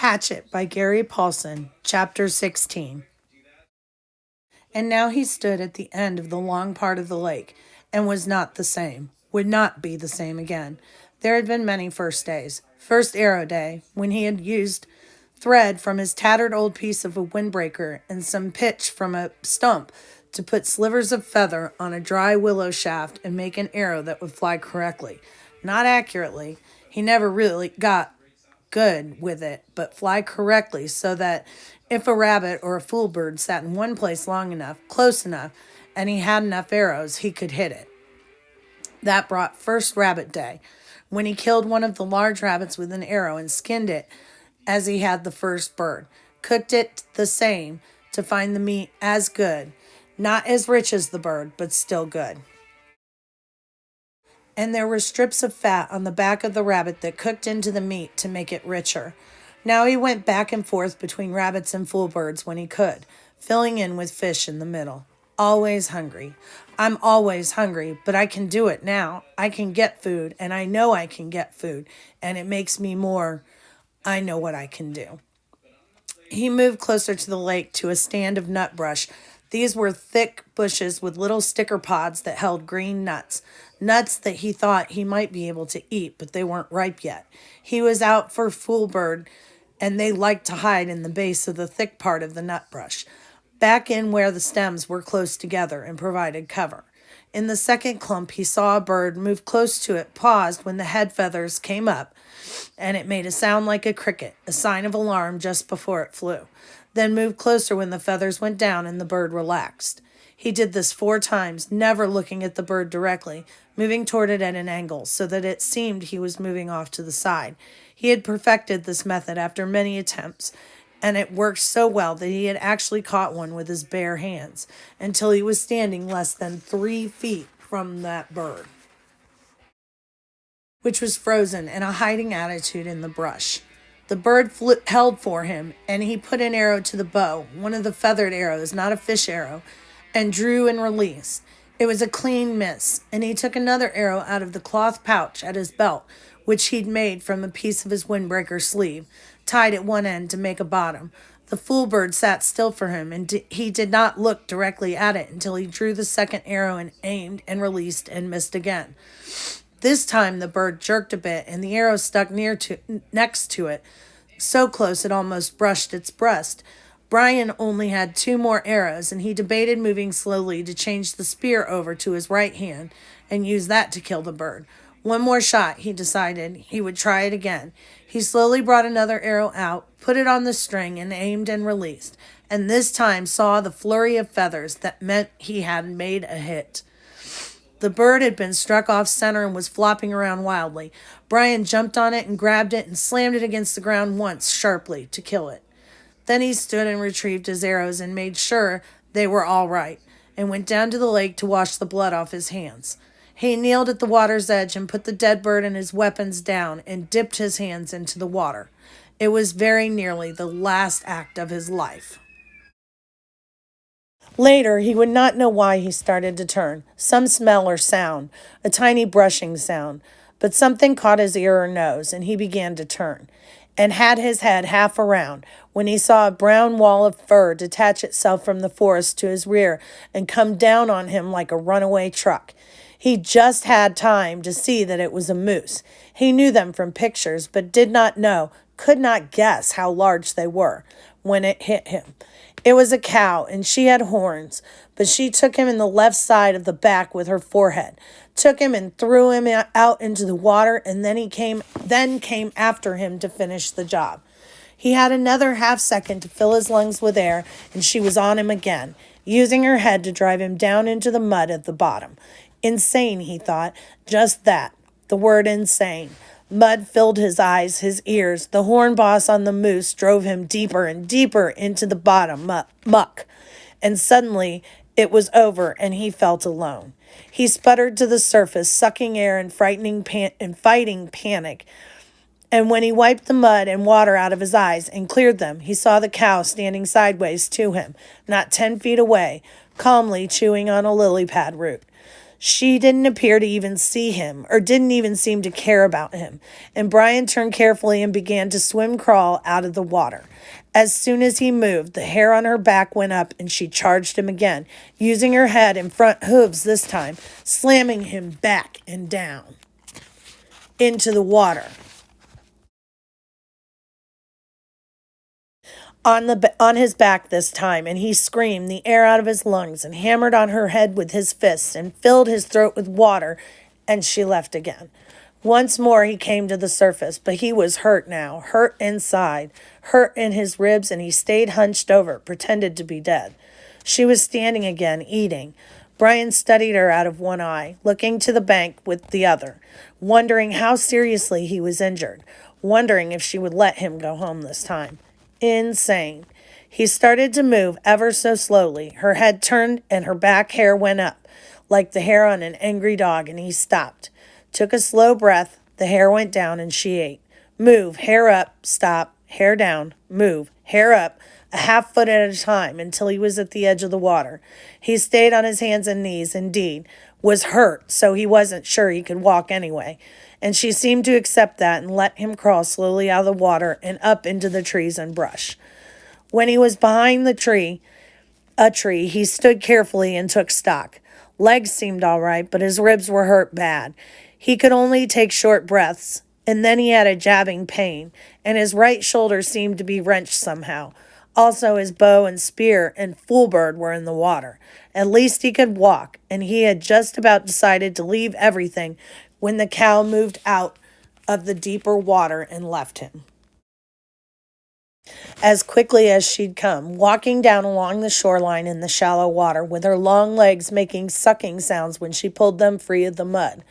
Hatchet by Gary Paulson, Chapter 16. And now he stood at the end of the long part of the lake, and was not the same, would not be the same again. There had been many first days. First arrow day, when he had used thread from his tattered old piece of a windbreaker and some pitch from a stump to put slivers of feather on a dry willow shaft and make an arrow that would fly correctly. Not accurately. He never really got good with it, but fly correctly so that if a rabbit or a fool bird sat in one place long enough, close enough, and he had enough arrows, he could hit it. That brought first rabbit day, when he killed one of the large rabbits with an arrow and skinned it as he had the first bird. Cooked it the same to find the meat as good, not as rich as the bird, but still good. And there were strips of fat on the back of the rabbit that cooked into the meat to make it richer. Now he went back and forth between rabbits and fool birds when he could, filling in with fish in the middle. Always hungry. I'm always hungry, but I can do it now. I can get food, and I know I can get food, and it makes me more, I know what I can do. He moved closer to the lake to a stand of nut brush. These were thick bushes with little sticker pods that held green nuts. Nuts that he thought he might be able to eat, but they weren't ripe yet. He was out for fool bird, and they liked to hide in the base of the thick part of the nut brush, back in where the stems were close together and provided cover. In the second clump, he saw a bird, moved close to it, paused when the head feathers came up, and it made a sound like a cricket, a sign of alarm just before it flew. Then moved closer when the feathers went down and the bird relaxed. He did this 4 times, never looking at the bird directly, moving toward it at an angle, so that it seemed he was moving off to the side. He had perfected this method after many attempts, and it worked so well that he had actually caught one with his bare hands, until he was standing less than 3 feet from that bird, which was frozen in a hiding attitude in the brush. The bird held for him, and he put an arrow to the bow, one of the feathered arrows, not a fish arrow, and drew and released. It was a clean miss, and he took another arrow out of the cloth pouch at his belt, which he'd made from a piece of his windbreaker sleeve, tied at one end to make a bottom. The fool bird sat still for him, and he did not look directly at it until he drew the second arrow and aimed and released and missed again. This time the bird jerked a bit, and the arrow stuck next to it, so close it almost brushed its breast. Brian only had 2 more arrows, and he debated moving slowly to change the spear over to his right hand and use that to kill the bird. One more shot, he decided. He would try it again. He slowly brought another arrow out, put it on the string, and aimed and released, and this time saw the flurry of feathers that meant he had made a hit. The bird had been struck off center and was flopping around wildly. Brian jumped on it and grabbed it and slammed it against the ground once sharply to kill it. Then he stood and retrieved his arrows and made sure they were all right, and went down to the lake to wash the blood off his hands. He kneeled at the water's edge and put the dead bird and his weapons down and dipped his hands into the water. It was very nearly the last act of his life. Later, he would not know why he started to turn. Some smell or sound, a tiny brushing sound. But something caught his ear or nose, and he began to turn, and had his head half around, when he saw a brown wall of fur detach itself from the forest to his rear and come down on him like a runaway truck. He just had time to see that it was a moose. He knew them from pictures, but did not know, could not guess how large they were when it hit him. It was a cow, and she had horns, but she took him in the left side of the back with her forehead, took him and threw him out into the water, and then came after him to finish the job. He had another half second to fill his lungs with air, and she was on him again, using her head to drive him down into the mud at the bottom. Insane, he thought, just that, the word insane. Mud filled his eyes, his ears. The horn boss on the moose drove him deeper and deeper into the bottom muck. And suddenly it was over, and he felt alone. He sputtered to the surface, sucking air and fighting panic. And when he wiped the mud and water out of his eyes and cleared them, he saw the cow standing sideways to him, not 10 feet away, calmly chewing on a lily pad root. She didn't appear to even see him, or didn't even seem to care about him, and Brian turned carefully and began to swim crawl out of the water. As soon as he moved, the hair on her back went up and she charged him again, using her head and front hooves this time, slamming him back and down into the water. On his back this time, and he screamed the air out of his lungs and hammered on her head with his fists and filled his throat with water, and she left again. Once more he came to the surface, but he was hurt now, hurt inside, hurt in his ribs, and he stayed hunched over, pretended to be dead. She was standing again, eating. Brian studied her out of one eye, looking to the bank with the other, wondering how seriously he was injured, wondering if she would let him go home this time. Insane. He started to move ever so slowly. Her head turned and her back hair went up, like the hair on an angry dog, and he stopped. Took a slow breath. The hair went down and she ate. Move, hair up, stop, hair down, move, hair up, a half foot at a time until he was at the edge of the water. He stayed on his hands and knees, indeed, was hurt, so he wasn't sure he could walk anyway. And she seemed to accept that and let him crawl slowly out of the water and up into the trees and brush. When he was behind a tree, he stood carefully and took stock. Legs seemed all right, but his ribs were hurt bad. He could only take short breaths, and then he had a jabbing pain, and his right shoulder seemed to be wrenched somehow. Also, his bow and spear and foolbird were in the water. At least he could walk, and he had just about decided to leave everything when the cow moved out of the deeper water and left him. As quickly as she'd come, walking down along the shoreline in the shallow water, with her long legs making sucking sounds when she pulled them free of the mud.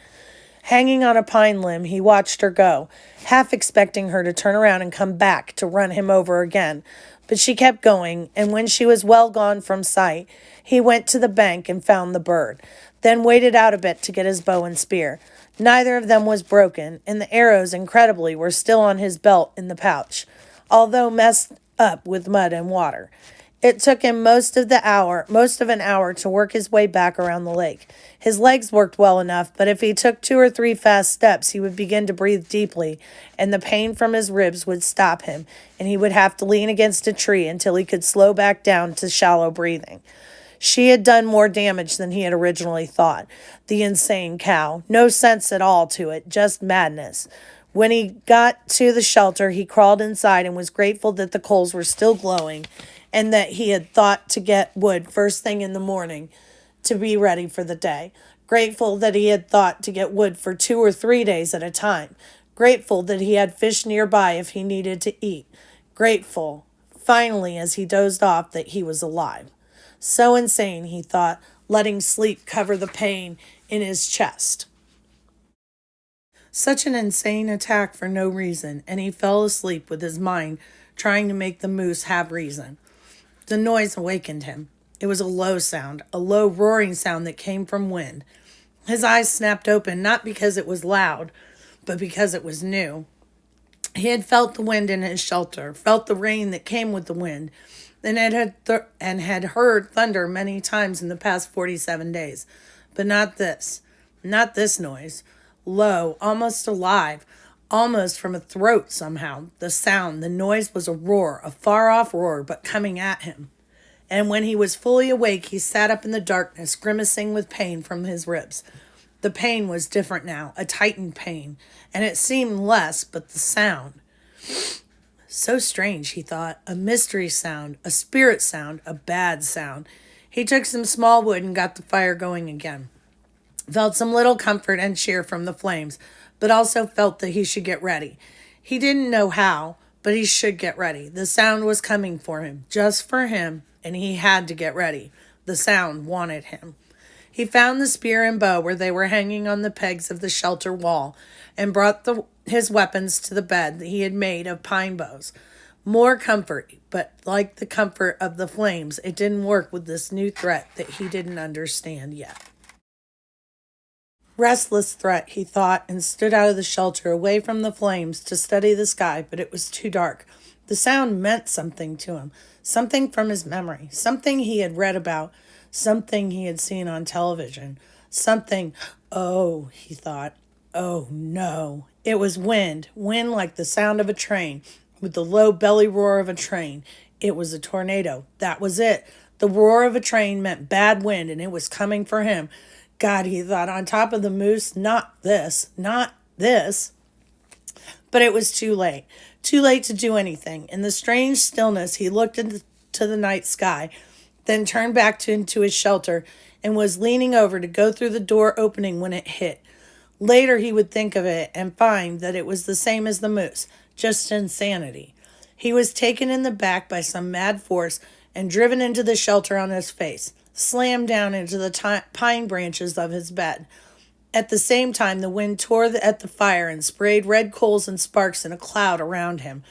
Hanging on a pine limb, he watched her go, half expecting her to turn around and come back to run him over again. But she kept going, and when she was well gone from sight, he went to the bank and found the bird, then waited out a bit to get his bow and spear. Neither of them was broken, and the arrows, incredibly, were still on his belt in the pouch, although messed up with mud and water. It took him most of an hour to work his way back around the lake. His legs worked well enough, but if he took 2 or 3 fast steps, he would begin to breathe deeply, and the pain from his ribs would stop him, and he would have to lean against a tree until he could slow back down to shallow breathing. She had done more damage than he had originally thought. The insane cow. No sense at all to it, just madness. When he got to the shelter, he crawled inside and was grateful that the coals were still glowing and that he had thought to get wood first thing in the morning to be ready for the day. Grateful that he had thought to get wood for 2 or 3 days at a time. Grateful that he had fish nearby if he needed to eat. Grateful, finally, as he dozed off, that he was alive. So insane, he thought, letting sleep cover the pain in his chest. Such an insane attack for no reason, and he fell asleep with his mind trying to make the moose have reason. The noise awakened him. It was a low sound, a low roaring sound that came from wind. His eyes snapped open, not because it was loud, but because it was new. He had felt the wind in his shelter, felt the rain that came with the wind, and had heard thunder many times in the past 47 days. But not this noise. Low, almost alive, almost from a throat somehow. The sound, the noise was a roar, a far-off roar, but coming at him. And when he was fully awake, he sat up in the darkness, grimacing with pain from his ribs. The pain was different now, a tightened pain, and it seemed less, but the sound. So strange, he thought, a mystery sound, a spirit sound, a bad sound. He took some small wood and got the fire going again. Felt some little comfort and cheer from the flames, but also felt that he should get ready. He didn't know how, but he should get ready. The sound was coming for him, just for him, and he had to get ready. The sound wanted him. He found the spear and bow where they were hanging on the pegs of the shelter wall, and brought his weapons to the bed that he had made of pine boughs. More comfort, but like the comfort of the flames, it didn't work with this new threat that he didn't understand yet. Restless threat, he thought, and stood out of the shelter away from the flames to study the sky, but it was too dark. The sound meant something to him, something from his memory, something he had read about, something he had seen on television, Something, oh, he thought, oh no. It was wind, wind like the sound of a train, with the low belly roar of a train. It was a tornado. That was it. The roar of a train meant bad wind, and it was coming for him. God, he thought, on top of the moose, not this, not this. But it was too late. Too late to do anything. In the strange stillness, he looked into the night sky, then turned back into his shelter and was leaning over to go through the door opening when it hit. Later, he would think of it and find that it was the same as the moose, just insanity. He was taken in the back by some mad force and driven into the shelter on his face, slammed down into the pine branches of his bed. At the same time, the wind tore at the fire and sprayed red coals and sparks in a cloud around him.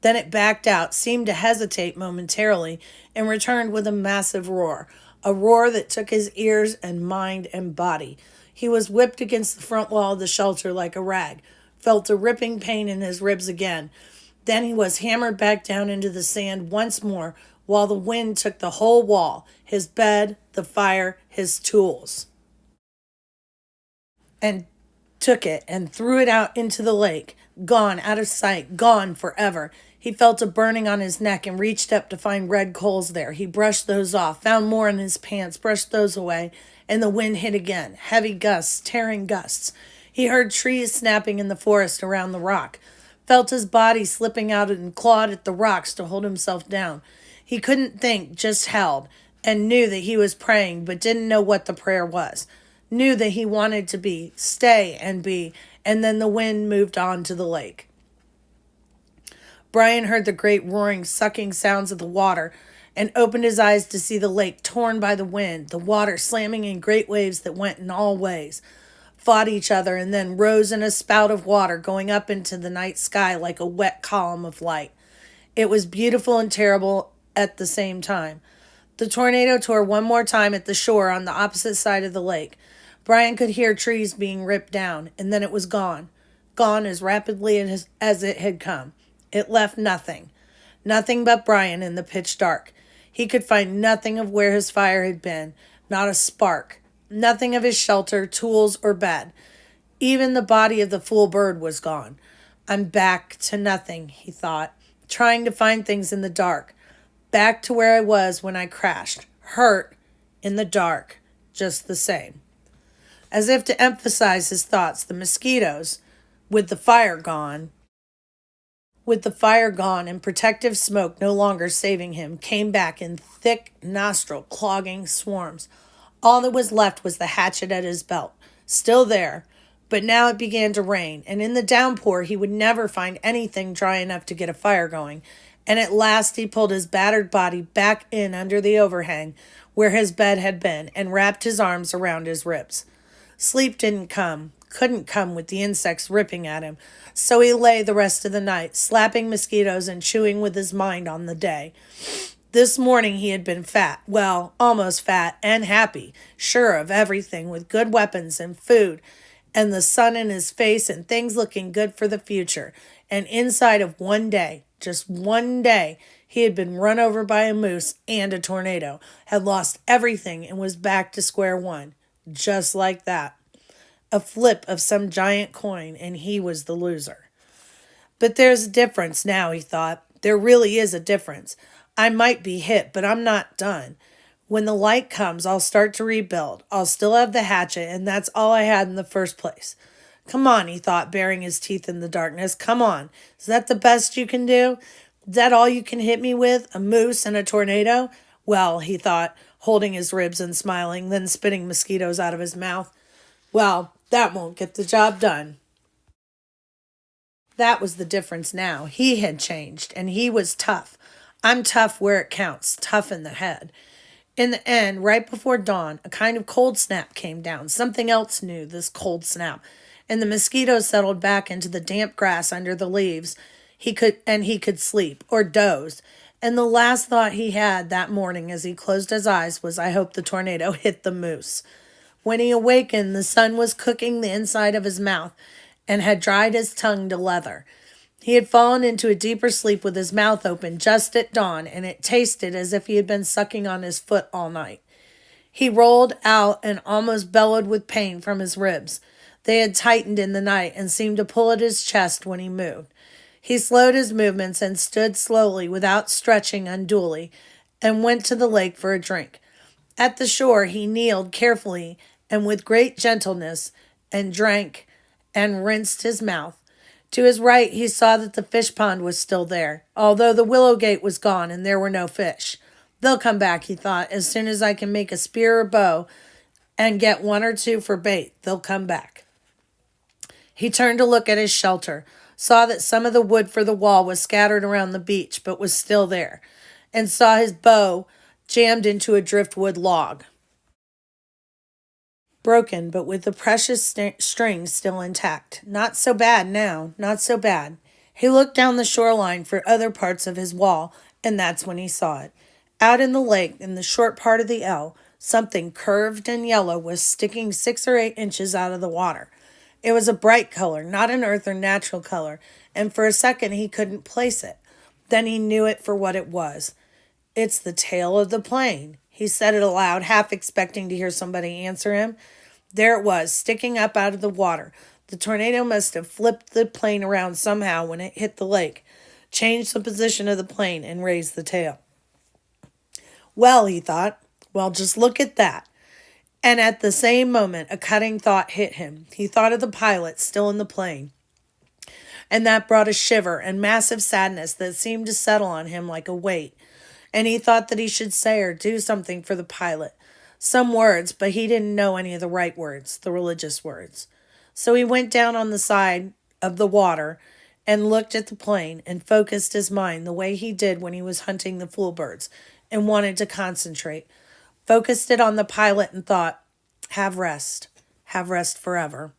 Then it backed out, seemed to hesitate momentarily, and returned with a massive roar, a roar that took his ears and mind and body. He was whipped against the front wall of the shelter like a rag, felt a ripping pain in his ribs again. Then he was hammered back down into the sand once more, while the wind took the whole wall, his bed, the fire, his tools, and took it and threw it out into the lake. Gone, out of sight, gone forever. He felt a burning on his neck and reached up to find red coals there. He brushed those off, found more in his pants, brushed those away, and the wind hit again. Heavy gusts, tearing gusts. He heard trees snapping in the forest around the rock, felt his body slipping out and clawed at the rocks to hold himself down. He couldn't think, just held, and knew that he was praying, but didn't know what the prayer was. Knew that he wanted to be, stay and be, and then the wind moved on to the lake. Brian heard the great roaring, sucking sounds of the water and opened his eyes to see the lake torn by the wind, the water slamming in great waves that went in all ways, fought each other, and then rose in a spout of water going up into the night sky like a wet column of light. It was beautiful and terrible at the same time. The tornado tore one more time at the shore on the opposite side of the lake. Brian could hear trees being ripped down, and then it was gone. Gone as rapidly as it had come. It left nothing. Nothing but Brian in the pitch dark. He could find nothing of where his fire had been. Not a spark. Nothing of his shelter, tools, or bed. Even the body of the fool bird was gone. I'm back to nothing, he thought, trying to find things in the dark. Back to where I was when I crashed. Hurt in the dark. Just the same. As if to emphasize his thoughts, the mosquitoes, with the fire gone and protective smoke no longer saving him, came back in thick nostril clogging swarms. All that was left was the hatchet at his belt, still there, but now it began to rain, and in the downpour he would never find anything dry enough to get a fire going, and at last he pulled his battered body back in under the overhang where his bed had been and wrapped his arms around his ribs. Sleep couldn't come with the insects ripping at him, so he lay the rest of the night, slapping mosquitoes and chewing with his mind on the day. This morning he had been fat, well, almost fat, and happy, sure of everything, with good weapons and food, and the sun in his face and things looking good for the future. And inside of one day, just one day, he had been run over by a moose and a tornado, had lost everything, and was back to square one. Just like that. A flip of some giant coin, and he was the loser. But there's a difference now, he thought. There really is a difference. I might be hit, but I'm not done. When the light comes, I'll start to rebuild. I'll still have the hatchet, and that's all I had in the first place. Come on, he thought, baring his teeth in the darkness. Come on. Is that the best you can do? Is that all you can hit me with? A moose and a tornado? Well, he thought, holding his ribs and smiling, then spitting mosquitoes out of his mouth. Well, that won't get the job done. That was the difference now. He had changed, and he was tough. I'm tough where it counts, tough in the head. In the end, right before dawn, a kind of cold snap came down. Something else new, this cold snap. And the mosquitoes settled back into the damp grass under the leaves. He could sleep, or doze. And the last thought he had that morning as he closed his eyes was, I hope the tornado hit the moose. When he awakened, the sun was cooking the inside of his mouth and had dried his tongue to leather. He had fallen into a deeper sleep with his mouth open just at dawn, and it tasted as if he had been sucking on his foot all night. He rolled out and almost bellowed with pain from his ribs. They had tightened in the night and seemed to pull at his chest when he moved. He slowed his movements and stood slowly without stretching unduly and went to the lake for a drink. At the shore he kneeled carefully and with great gentleness and drank and rinsed his mouth. To his right he saw that the fish pond was still there, although the willow gate was gone and there were no fish. They'll come back, he thought, as soon as I can make a spear or bow and get one or two for bait. They'll come back. He turned to look at his shelter, saw that some of the wood for the wall was scattered around the beach, but was still there, and saw his bow jammed into a driftwood log. Broken, but with the precious string still intact. Not so bad now, not so bad. He looked down the shoreline for other parts of his wall, and that's when he saw it. Out in the lake, in the short part of the L, something curved and yellow was sticking 6 or 8 inches out of the water. It was a bright color, not an earth or natural color, and for a second he couldn't place it. Then he knew it for what it was. It's the tail of the plane. He said it aloud, half expecting to hear somebody answer him. There it was, sticking up out of the water. The tornado must have flipped the plane around somehow when it hit the lake, changed the position of the plane, and raised the tail. Well, he thought, well, just look at that. And at the same moment, a cutting thought hit him. He thought of the pilot still in the plane, and that brought a shiver and massive sadness that seemed to settle on him like a weight. And he thought that he should say or do something for the pilot. Some words, but he didn't know any of the right words, the religious words. So he went down on the side of the water and looked at the plane and focused his mind the way he did when he was hunting the fool birds and wanted to concentrate. Focused it on the pilot and thought, have rest forever.